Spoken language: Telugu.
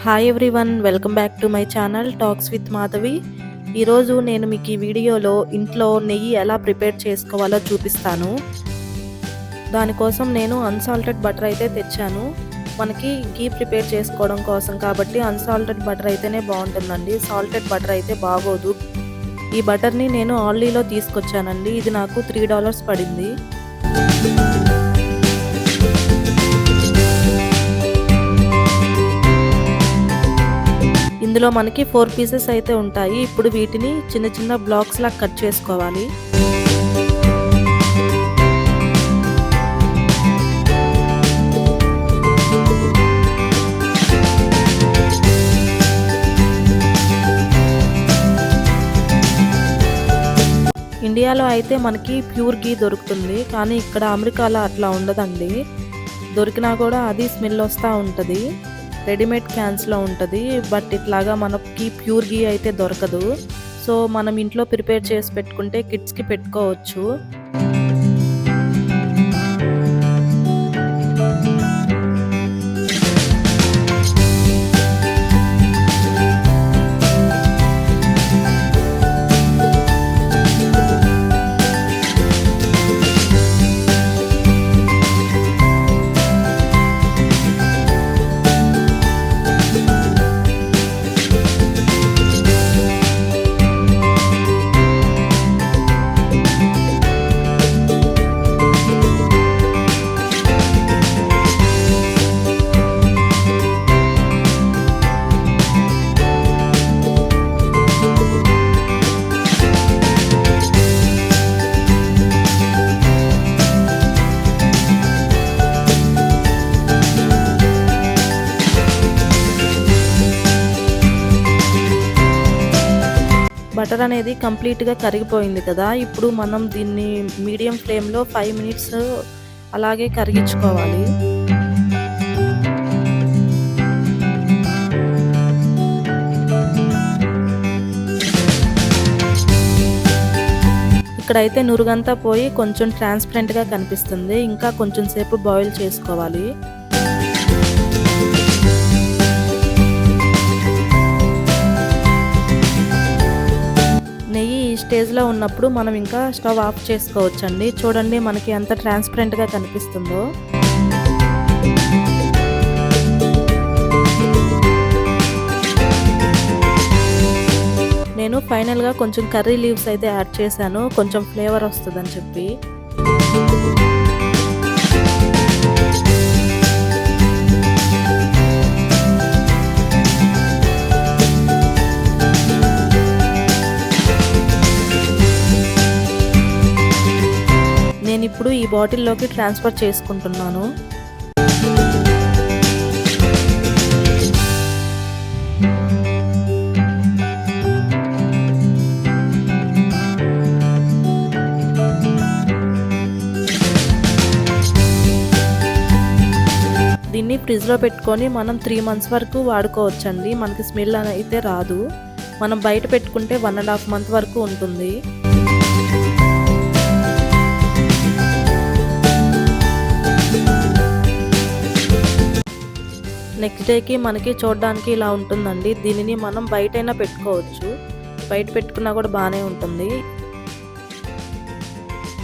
Hi everyone, welcome back to my channel talks with Madhavi. ఈరోజు నేను మీకు ఈ వీడియోలో ఇంట్లో నెయ్యి ఎలా ప్రిపేర్ చేసుకోవాలో చూపిస్తాను. దానికోసం నేను అన్సాల్టెడ్ బటర్ అయితే తెచ్చాను. మనకి గీ ప్రిపేర్ చేసుకోవడం కోసం కాబట్టి అన్సాల్టెడ్ బటర్ అయితేనే బాగుంటుందండి. సాల్టెడ్ బటర్ అయితే బాగోదు. ఈ బటర్ని నేను ఆల్లీలో తీసుకొచ్చానండి. ఇది నాకు $3 పడింది. ఇందులో మనకి 4 పీసెస్ అయితే ఉంటాయి. ఇప్పుడు వీటిని చిన్న చిన్న బ్లాక్స్ లా కట్ చేసుకోవాలి. ఇండియాలో అయితే మనకి ప్యూర్ గీ దొరుకుతుంది, కానీ ఇక్కడ అమెరికాలో అట్లా ఉండదండి. దొరికినా కూడా అది స్మెల్ వస్తూ ఉంటుంది. రెడీమేడ్ క్యాన్స్లో ఉంటుంది, బట్ ఇట్లాగా మనకి ప్యూర్ గీ అయితే దొరకదు. సో మనం ఇంట్లో ప్రిపేర్ చేసి పెట్టుకుంటే కిడ్స్కి పెట్టుకోవచ్చు. బటర్ అనేది కంప్లీట్గా కరిగిపోయింది కదా. ఇప్పుడు మనం దీన్ని మీడియం ఫ్లేమ్లో 5 మినిట్స్ అలాగే కరిగించుకోవాలి. ఇక్కడైతే నురుగంతా పోయి కొంచెం ట్రాన్స్పరెంట్గా కనిపిస్తుంది. ఇంకా కొంచెం సేపు బాయిల్ చేసుకోవాలి. నెయ్యి ఈ స్టేజ్లో ఉన్నప్పుడు మనం ఇంకా స్టవ్ ఆఫ్ చేసుకోవచ్చండి. చూడండి మనకి ఎంత ట్రాన్స్పరెంట్గా కనిపిస్తుందో. నేను ఫైనల్గా కొంచెం కర్రీ లీవ్స్ అయితే యాడ్ చేశాను, కొంచెం ఫ్లేవర్ వస్తుందని చెప్పి. నేను ఇప్పుడు ఈ బాటిల్లోకి ట్రాన్స్ఫర్ చేసుకుంటున్నాను. దీన్ని ఫ్రిడ్జ్లో పెట్టుకొని మనం 3 months వరకు వాడుకోవచ్చండి. మనకి స్మెల్ అయితే రాదు. మనం బయట పెట్టుకుంటే 1.5 month వరకు ఉంటుంది. నెక్స్ట్ డేకి మనకి చూడడానికి ఇలా ఉంటుందండి. దీనిని మనం బయటైనా పెట్టుకోవచ్చు. బయట పెట్టుకున్నా కూడా బాగానే ఉంటుంది.